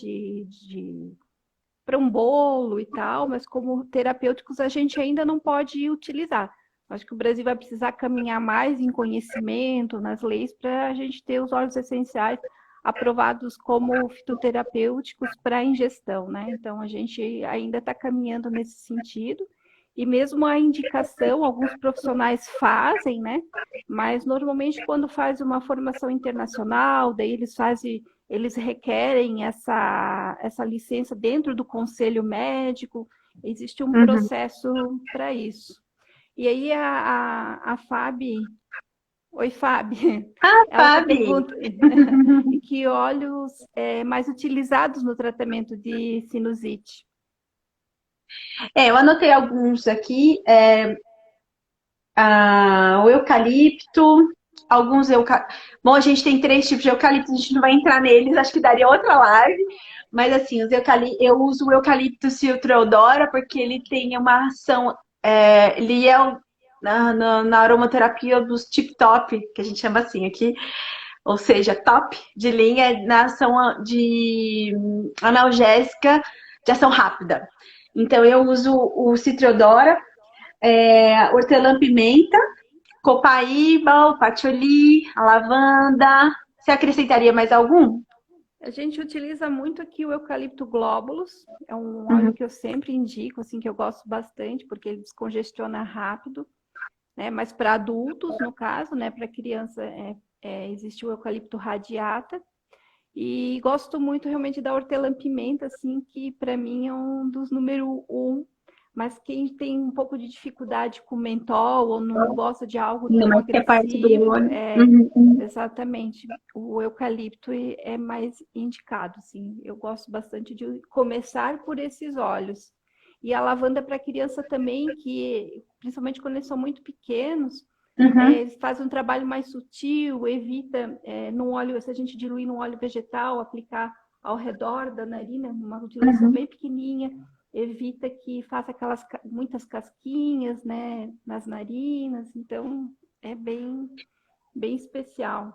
[SPEAKER 1] para um bolo e tal, mas como terapêuticos a gente ainda não pode utilizar. Acho que o Brasil vai precisar caminhar mais em conhecimento, nas leis, para a gente ter os óleos essenciais aprovados como fitoterapêuticos para ingestão, né? Então a gente ainda está caminhando nesse sentido. E mesmo a indicação, alguns profissionais fazem, né? Mas normalmente quando faz uma formação internacional, daí eles requerem essa licença dentro do conselho médico, existe um
[SPEAKER 2] Uhum.
[SPEAKER 1] processo para isso. E aí a Fabi, oi Fabi,
[SPEAKER 2] Ah,
[SPEAKER 1] ela está
[SPEAKER 2] Fabi!
[SPEAKER 1] perguntando que óleos mais utilizados no tratamento de sinusite.
[SPEAKER 2] Eu anotei alguns aqui. O eucalipto, Bom, a gente tem 3 tipos de eucalipto, a gente não vai entrar neles, acho que daria outra live. Mas assim, eu uso o eucalipto Theodora porque ele tem uma ação, ele é na aromaterapia dos tip top, que a gente chama assim aqui, ou seja, top de linha na ação de analgésica de ação rápida. Então eu uso o Citriodora, hortelã-pimenta, copaíba, o patchouli, a lavanda. Você acrescentaria mais algum?
[SPEAKER 1] A gente utiliza muito aqui o eucalipto glóbulos, é um óleo
[SPEAKER 2] Uhum.
[SPEAKER 1] que eu sempre indico, assim, que eu gosto bastante, porque ele descongestiona rápido, né? Mas para adultos, no caso, né? Para criança, existe o eucalipto radiata. E gosto muito realmente da hortelã-pimenta, assim, que para mim é um dos número um. Mas quem tem um pouco de dificuldade com mentol ou não gosta de algo
[SPEAKER 2] Ainda
[SPEAKER 1] tão
[SPEAKER 2] mais que é parte do
[SPEAKER 1] agressivo,
[SPEAKER 2] olho. Uhum, uhum.
[SPEAKER 1] exatamente, o eucalipto é mais indicado, assim. Eu gosto bastante de começar por esses óleos. E a lavanda para criança também, que principalmente quando eles são muito pequenos,
[SPEAKER 2] Uhum.
[SPEAKER 1] eles fazem um trabalho mais sutil, evita num óleo, se a gente diluir num óleo vegetal, aplicar ao redor da narina, uma diluição
[SPEAKER 2] Uhum.
[SPEAKER 1] bem pequenininha, evita que faça aquelas muitas casquinhas, né, nas narinas, então é bem especial.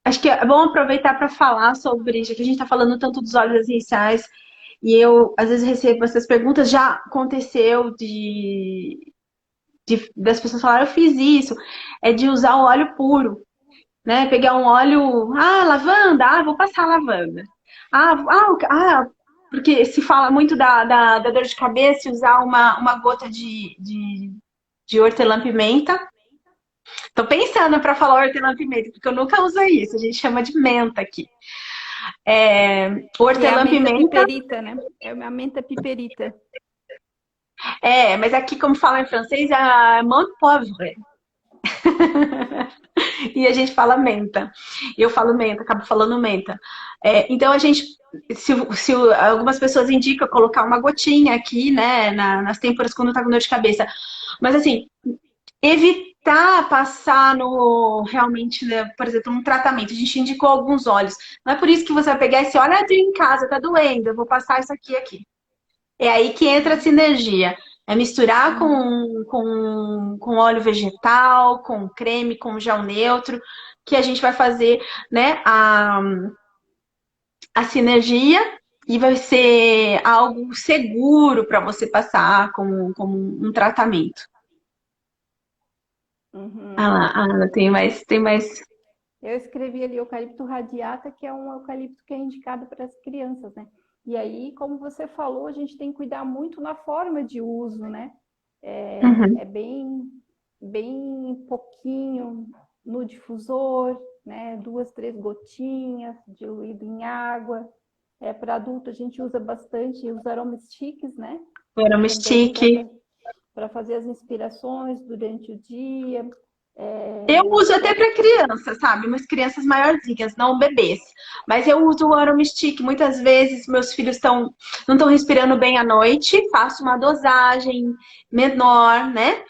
[SPEAKER 2] Acho que é bom aproveitar para falar sobre, já que a gente está falando tanto dos óleos essenciais, e eu às vezes recebo essas perguntas, já aconteceu das pessoas falarem, eu fiz isso, é de usar o óleo puro, né? Pegar um óleo, lavanda, vou passar lavanda. Porque se fala muito da dor de cabeça e usar uma gota de hortelã-pimenta. Tô pensando para falar hortelã-pimenta, porque eu nunca uso isso, a gente chama de menta aqui.
[SPEAKER 1] Que é a menta
[SPEAKER 2] Hortelã-pimenta,
[SPEAKER 1] piperita, né? É a menta piperita.
[SPEAKER 2] mas aqui, como fala em francês, é menthe poivre. E a gente fala menta. E eu falo menta, acabo falando menta. Então a gente, se algumas pessoas indicam colocar uma gotinha aqui, né, nas têmporas quando tá com dor de cabeça. Mas assim, evitar passar no realmente, né, por exemplo, um tratamento. A gente indicou alguns óleos. Não é por isso que você vai pegar esse óleo, eu tenho em casa, tá doendo, eu vou passar isso aqui. É aí que entra a sinergia. É misturar com óleo vegetal, com creme, com gel neutro, que a gente vai fazer, né, a sinergia e vai ser algo seguro para você passar como um tratamento. Ah
[SPEAKER 1] Uhum.
[SPEAKER 2] lá, tem mais.
[SPEAKER 1] Eu escrevi ali eucalipto radiata, que é um eucalipto que é indicado para as crianças, né? E aí, como você falou, a gente tem que cuidar muito na forma de uso, né?
[SPEAKER 2] Uhum.
[SPEAKER 1] É bem pouquinho no difusor, né? 2, 3 gotinhas diluído em água. Para adulto a gente usa bastante os aromasticks, né?
[SPEAKER 2] Aroma
[SPEAKER 1] Também
[SPEAKER 2] stick.
[SPEAKER 1] para fazer as inspirações durante o dia.
[SPEAKER 2] Eu uso
[SPEAKER 1] Que
[SPEAKER 2] até
[SPEAKER 1] é,
[SPEAKER 2] para crianças, sabe? Umas crianças maiorzinhas, não bebês. Mas eu uso o Aroma Stick. Muitas vezes meus filhos não estão respirando bem à noite, faço uma dosagem menor, né?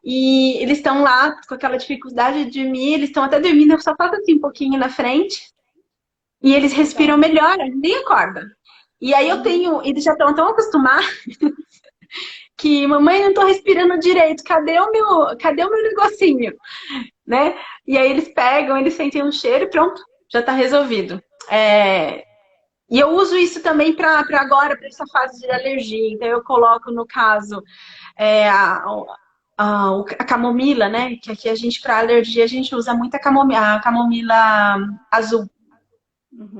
[SPEAKER 2] E eles estão lá com aquela dificuldade de dormir, eles estão até dormindo, eu só faço assim um pouquinho na frente. E eles respiram
[SPEAKER 1] legal.
[SPEAKER 2] melhor, nem acorda. E aí
[SPEAKER 1] Uhum.
[SPEAKER 2] eles já estão tão acostumados que mamãe não tô respirando direito, cadê o meu negocinho? Né? E aí eles pegam, eles sentem um cheiro e pronto, já está resolvido. E eu uso isso também para agora, para essa fase de alergia. Então eu coloco, no caso, a camomila, né? Que aqui a gente, para alergia, a gente usa muito a camomila azul.
[SPEAKER 1] Uhum.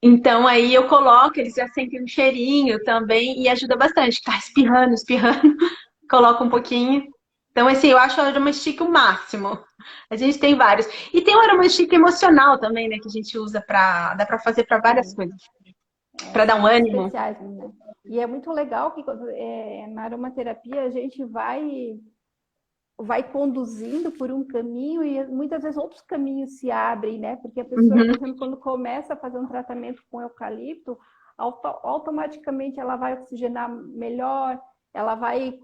[SPEAKER 2] Então aí eu coloco, eles já sentem um cheirinho também e ajuda bastante. Tá espirrando, espirrando, coloca um pouquinho. Então, assim, eu acho o aromastic o máximo. A gente tem vários. E tem o aromastic emocional também, né? Que a gente usa dá pra fazer pra várias
[SPEAKER 1] Sim.
[SPEAKER 2] coisas. Pra dar
[SPEAKER 1] São
[SPEAKER 2] um
[SPEAKER 1] muito
[SPEAKER 2] ânimo.
[SPEAKER 1] especiais, né? E é muito legal que na aromaterapia a gente vai conduzindo por um caminho e muitas vezes outros caminhos se abrem, né? Porque a pessoa, por
[SPEAKER 2] Uhum,
[SPEAKER 1] exemplo, quando começa a fazer um tratamento com eucalipto, automaticamente ela vai oxigenar melhor, ela vai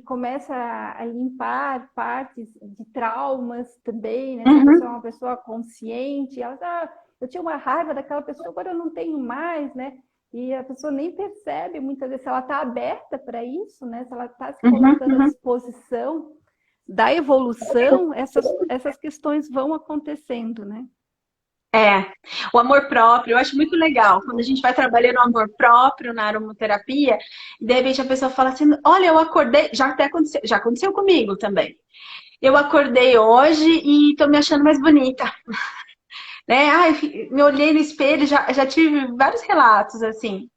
[SPEAKER 1] começa a limpar partes de traumas também, né? Se a pessoa é
[SPEAKER 2] uhum,
[SPEAKER 1] uma pessoa consciente, ela eu tinha uma raiva daquela pessoa, agora eu não tenho mais, né? E a pessoa nem percebe muitas vezes se ela está aberta para isso, né? Se ela está se
[SPEAKER 2] uhum,
[SPEAKER 1] colocando à
[SPEAKER 2] uhum.
[SPEAKER 1] disposição da evolução, essas questões vão acontecendo, né?
[SPEAKER 2] É, o amor próprio, eu acho muito legal. Quando a gente vai trabalhando o amor próprio na aromaterapia, e de repente a pessoa fala assim: olha, eu acordei, já aconteceu comigo também. Eu acordei hoje e tô me achando mais bonita. né? Ai, me olhei no espelho, já tive vários relatos, assim.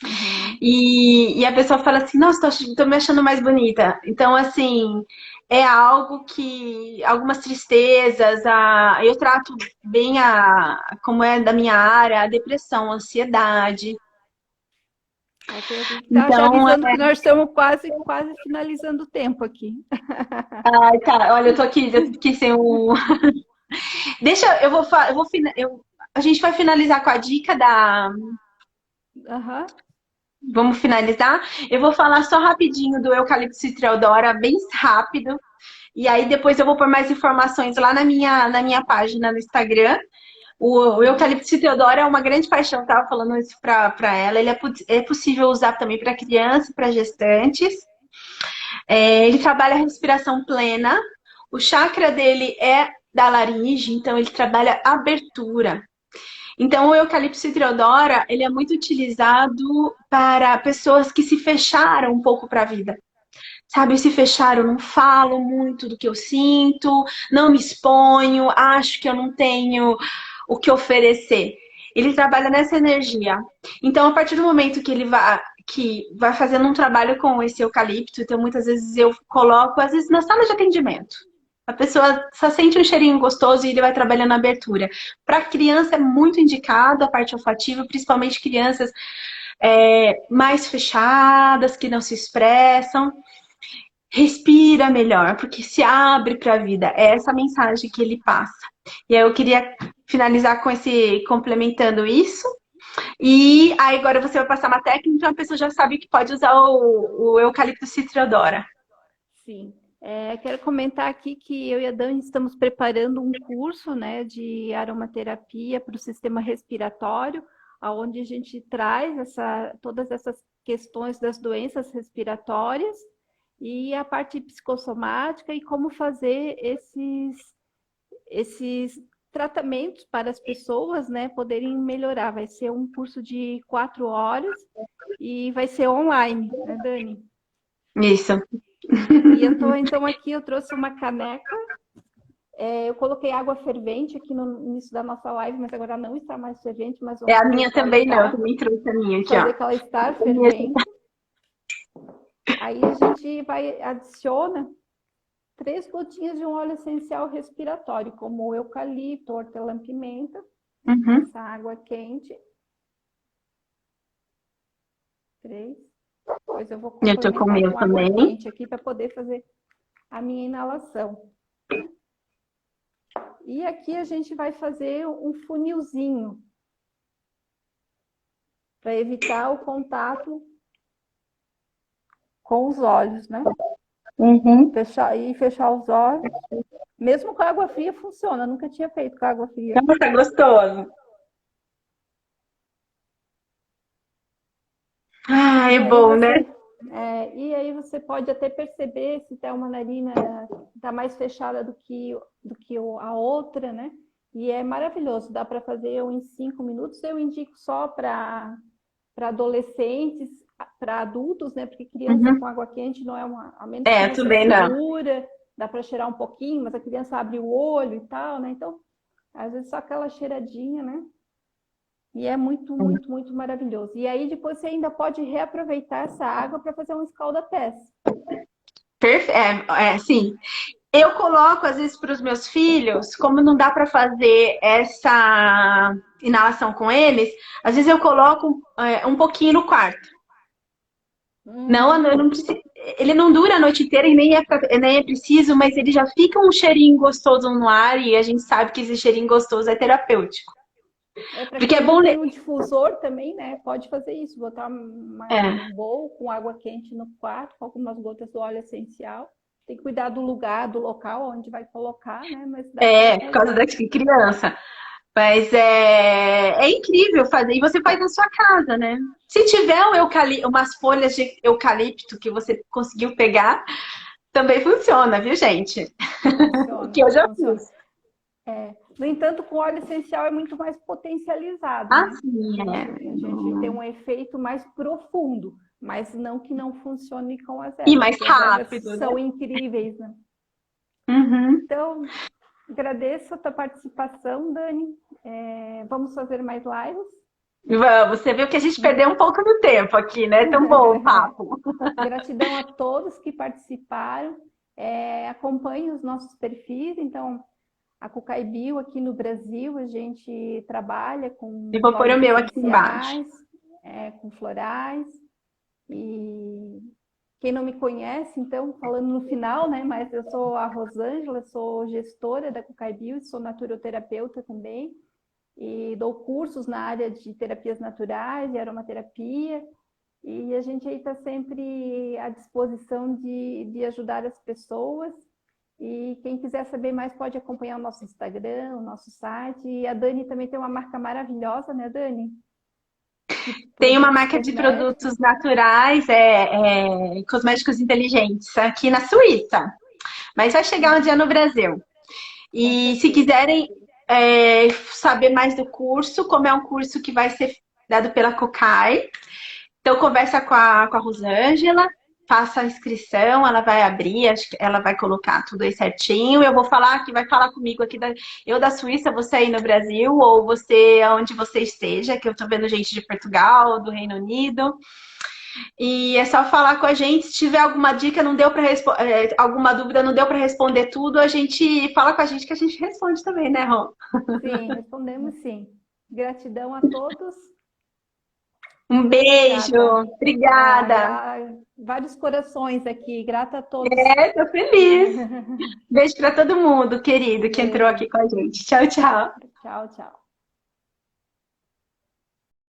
[SPEAKER 1] Uhum.
[SPEAKER 2] E a pessoa fala assim, nossa, tô me achando mais bonita. Então, assim, é algo que algumas tristezas, eu trato bem como é da minha área, a depressão, a ansiedade.
[SPEAKER 1] Ok, aqui tá já
[SPEAKER 2] Então,
[SPEAKER 1] avisando que nós estamos quase finalizando o tempo aqui.
[SPEAKER 2] ai, tá, olha, eu tô aqui sem o. Deixa, a gente vai finalizar com a dica da.
[SPEAKER 1] Aham.
[SPEAKER 2] Vamos finalizar? Eu vou falar só rapidinho do eucalipto citreodora, bem rápido. E aí depois eu vou pôr mais informações lá na minha página no Instagram. O eucalipto citreodora é uma grande paixão, eu tava falando isso para ela. Ele é possível usar também para criança, para gestantes. Ele trabalha a respiração plena. O chakra dele é da laringe, então ele trabalha abertura. Então, o eucalipto citreodora, ele é muito utilizado para pessoas que se fecharam um pouco para a vida. Sabe, se fecharam, não falo muito do que eu sinto, não me exponho, acho que eu não tenho o que oferecer. Ele trabalha nessa energia. Então, a partir do momento que vai fazendo um trabalho com esse eucalipto, então muitas vezes eu coloco, às vezes na sala de atendimento. A pessoa só sente um cheirinho gostoso e ele vai trabalhando a abertura. Para criança é muito indicado a parte olfativa, principalmente crianças mais fechadas, que não se expressam. Respira melhor, porque se abre para a vida. É essa mensagem que ele passa. E aí eu queria finalizar com esse complementando isso. E aí agora você vai passar uma técnica, então a pessoa já sabe que pode usar o eucalipto citrodora.
[SPEAKER 1] Sim. Quero comentar aqui que eu e a Dani estamos preparando um curso, né, de aromaterapia para o sistema respiratório, onde a gente traz todas essas questões das doenças respiratórias e a parte psicossomática e como fazer esses tratamentos para as pessoas, né, poderem melhorar. Vai ser um curso de 4 horas e vai ser online, né, Dani?
[SPEAKER 2] Isso.
[SPEAKER 1] E então aqui eu trouxe uma caneca. Eu coloquei água fervente aqui no início da nossa live, mas agora não está mais fervente, mas
[SPEAKER 2] É
[SPEAKER 1] vamos
[SPEAKER 2] a
[SPEAKER 1] fazer
[SPEAKER 2] minha
[SPEAKER 1] que ela
[SPEAKER 2] também não, eu
[SPEAKER 1] está,
[SPEAKER 2] também trouxe a minha aqui, ó.
[SPEAKER 1] fazer que ela está fervente. Aí a gente adiciona 3 gotinhas de um óleo essencial respiratório, como o eucalipto, hortelã-pimenta,
[SPEAKER 2] Uhum.
[SPEAKER 1] nessa água quente. 3. Depois eu vou
[SPEAKER 2] Eu tô com o
[SPEAKER 1] complementar
[SPEAKER 2] meu
[SPEAKER 1] com água
[SPEAKER 2] também.
[SPEAKER 1] quente aqui para poder fazer a minha inalação. E aqui a gente vai fazer um funilzinho para evitar o contato com os olhos, né?
[SPEAKER 2] Uhum.
[SPEAKER 1] Fechar os olhos. Mesmo com água fria funciona, nunca tinha feito com água fria.
[SPEAKER 2] Nossa, tá gostoso. Ah, é
[SPEAKER 1] E aí
[SPEAKER 2] bom, né?
[SPEAKER 1] você pode até perceber se tem uma narina está mais fechada do que a outra, né? E é maravilhoso, dá para fazer em 5 minutos. Eu indico só para adolescentes, para adultos, né? Porque criança
[SPEAKER 2] Uhum.
[SPEAKER 1] com água quente não é a menos que você
[SPEAKER 2] Também não.
[SPEAKER 1] segura, dá para cheirar um pouquinho, mas a criança abre o olho e tal, né? Então, às vezes só aquela cheiradinha, né? E é muito, muito, muito maravilhoso. E aí depois você ainda pode reaproveitar essa água para fazer um escalda-pés.
[SPEAKER 2] Sim. Eu coloco, às vezes, para os meus filhos, como não dá para fazer essa inalação com eles, às vezes eu coloco um pouquinho no quarto. Não, eu não preciso, ele não dura a noite inteira e nem é preciso, mas ele já fica um cheirinho gostoso no ar e a gente sabe que esse cheirinho gostoso é terapêutico.
[SPEAKER 1] Para
[SPEAKER 2] Porque é
[SPEAKER 1] quem
[SPEAKER 2] bom.
[SPEAKER 1] não tem um difusor também, né? Pode fazer isso, botar um
[SPEAKER 2] É,
[SPEAKER 1] bowl com água quente no quarto, com algumas gotas do óleo essencial. Tem que cuidar do lugar, do local onde vai colocar, né? Mas dá para
[SPEAKER 2] por causa
[SPEAKER 1] fazer.
[SPEAKER 2] da criança. Mas é incrível fazer. E você faz na sua casa, né? Se tiver umas folhas de eucalipto que você conseguiu pegar, também funciona, viu, gente?
[SPEAKER 1] Funciona,
[SPEAKER 2] Que eu já
[SPEAKER 1] funciona.
[SPEAKER 2] fiz.
[SPEAKER 1] No entanto, com óleo essencial é muito mais potencializado,
[SPEAKER 2] Ah,
[SPEAKER 1] né?
[SPEAKER 2] sim,
[SPEAKER 1] A gente tem um efeito mais profundo, mas não que não funcione com as
[SPEAKER 2] E
[SPEAKER 1] ervas,
[SPEAKER 2] mais
[SPEAKER 1] porque as ervas
[SPEAKER 2] rápido, né?
[SPEAKER 1] são incríveis, né?
[SPEAKER 2] Uhum.
[SPEAKER 1] Então, Agradeço a tua participação, Dani. Vamos fazer mais lives?
[SPEAKER 2] Vamos, você viu que a gente perdeu um pouco do tempo aqui, né? Tão bom o papo.
[SPEAKER 1] Gratidão a todos que participaram. Acompanhem os nossos perfis. Então, a Cucai Bio aqui no Brasil, a gente trabalha com
[SPEAKER 2] E vou pôr o
[SPEAKER 1] óleos
[SPEAKER 2] meu aqui embaixo.
[SPEAKER 1] essenciais, com florais. E quem não me conhece, então, falando no final, né? Mas eu sou a Rosângela, sou gestora da Cucai Bio, sou naturoterapeuta também. E dou cursos na área de terapias naturais e aromaterapia. E a gente aí está sempre à disposição de ajudar as pessoas. E quem quiser saber mais pode acompanhar o nosso Instagram, o nosso site. E a Dani também tem uma marca maravilhosa, né, Dani?
[SPEAKER 2] Tem uma
[SPEAKER 1] Produtos
[SPEAKER 2] marca de
[SPEAKER 1] cosméticos.
[SPEAKER 2] produtos naturais, cosméticos inteligentes, aqui na Suíça. Mas vai chegar um dia no Brasil.
[SPEAKER 1] Com
[SPEAKER 2] E se
[SPEAKER 1] certeza.
[SPEAKER 2] quiserem saber mais do curso, como é um curso que vai ser dado pela Cocai, então conversa com a Rosângela, faça a inscrição, ela vai abrir, acho que ela vai colocar tudo aí certinho. Eu vou falar que vai falar comigo aqui, eu da Suíça, você aí no Brasil, ou você onde você esteja, que eu tô vendo gente de Portugal, do Reino Unido. E é só falar com a gente. Se tiver alguma dica, não deu para alguma dúvida, não deu para responder tudo, a gente fala com a gente que a gente responde também, né, Ron?
[SPEAKER 1] Sim, respondemos sim. Gratidão a todos.
[SPEAKER 2] Um
[SPEAKER 1] Muito
[SPEAKER 2] beijo,
[SPEAKER 1] grata.
[SPEAKER 2] obrigada.
[SPEAKER 1] Vários corações aqui. Grata a todos.
[SPEAKER 2] Tô feliz. Beijo para todo mundo, querido, que entrou
[SPEAKER 1] Beijo.
[SPEAKER 2] aqui com a gente. Tchau, tchau.
[SPEAKER 1] Tchau, tchau.